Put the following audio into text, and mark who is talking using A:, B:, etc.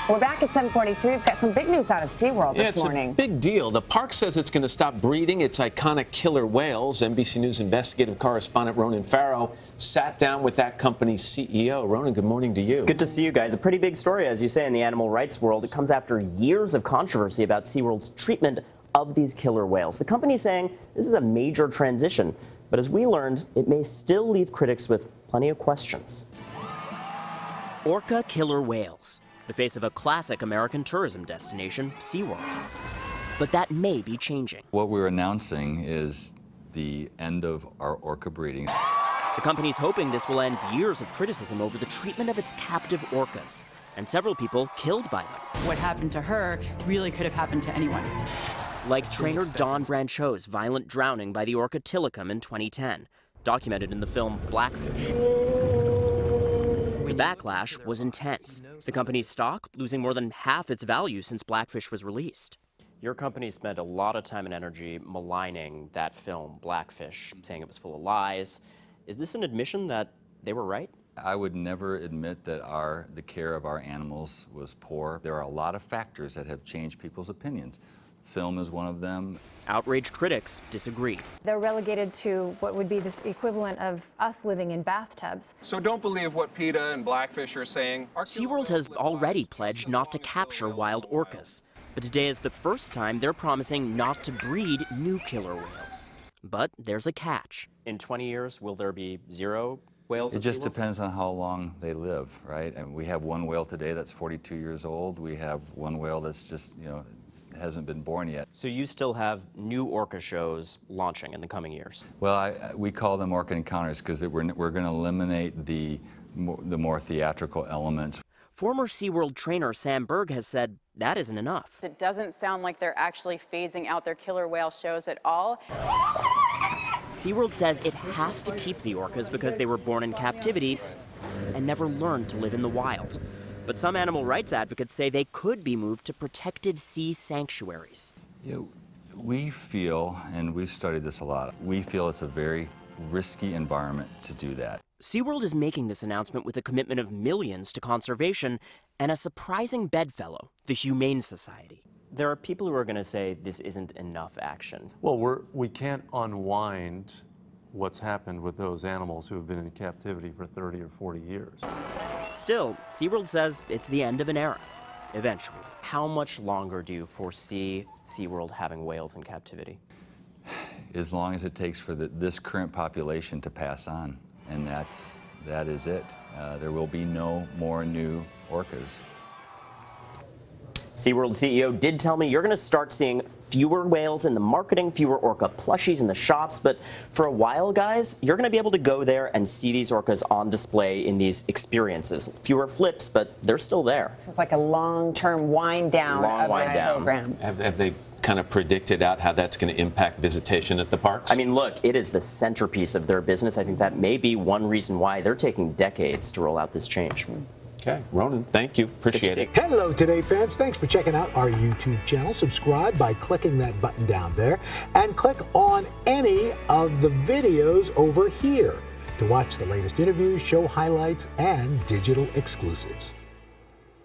A: We're back at 7:43. We've got some big news out of SeaWorld this morning.
B: It's a big deal. The park says it's going to stop breeding its iconic killer whales. NBC News investigative correspondent Ronan Farrow sat down with that company's CEO. Ronan, good morning to you.
C: Good to see you guys. A pretty big story, as you say, in the animal rights world. It comes after years of controversy about SeaWorld's treatment of these killer whales. The company saying this is a major transition, but as we learned, it may still leave critics with plenty of questions. Orca killer whales, the face of a classic American tourism destination, SeaWorld. But that may be changing.
D: What we're announcing is the end of our orca breeding.
C: The company's hoping this will end years of criticism over the treatment of its captive orcas, and several people killed by them.
E: What happened to her really could have happened to anyone.
C: Like trainer Don Brancho's violent drowning by the orca Tilikum in 2010, documented in the film Blackfish. The backlash was intense. The company's stock losing more than half its value since Blackfish was released. Your company spent a lot of time and energy maligning that film, Blackfish, saying it was full of lies. Is this an admission that they were right?
D: I would never admit that the care of our animals was poor. There are a lot of factors that have changed people's opinions. Film is one of them.
C: Outraged critics disagreed.
F: They're relegated to what would be the equivalent of us living in bathtubs.
G: So don't believe what PETA and Blackfish are saying.
C: SeaWorld has already pledged not to capture wild orcas. But today is the first time they're promising not to breed new killer whales. But there's a catch. In 20 years, will there be zero whales?
D: It just depends on how long they live, right? And we have one whale today that's 42 years old. We have one whale that's just, hasn't been born yet.
C: So you still have new orca shows launching in the coming years?
D: Well, we call them orca encounters because we're going to eliminate the more theatrical elements.
C: Former SeaWorld trainer Sam Berg has said that isn't enough.
H: It doesn't sound like they're actually phasing out their killer whale shows at all.
C: SeaWorld says it has to keep the orcas because they were born in captivity and never learned to live in the wild. But some animal rights advocates say they could be moved to protected sea sanctuaries.
D: We feel, and we've studied this a lot, we feel it's a very risky environment to do that.
C: SeaWorld is making this announcement with a commitment of millions to conservation and a surprising bedfellow, the Humane Society. There are people who are going to say this isn't enough action.
I: Well, we can't unwind what's happened with those animals who have been in captivity for 30 or 40 years.
C: Still, SeaWorld says it's the end of an era, eventually. How much longer do you foresee SeaWorld having whales in captivity?
D: As long as it takes for this current population to pass on, and that is it. There will be no more new orcas.
C: SeaWorld CEO did tell me you're going to start seeing fewer whales in the marketing, fewer orca plushies in the shops, but for a while, guys, you're going to be able to go there and see these orcas on display in these experiences. Fewer flips, but they're still there.
A: This is like a long-term wind down of this program.
B: Have they kind of predicted out how that's going to impact visitation at the parks?
C: I mean, look, it is the centerpiece of their business. I think that may be one reason why they're taking decades to roll out this change.
B: Okay, Ronan, thank you. Appreciate it.
J: Hello, Today fans. Thanks for checking out our YouTube channel. Subscribe by clicking that button down there and click on any of the videos over here to watch the latest interviews, show highlights, and digital exclusives.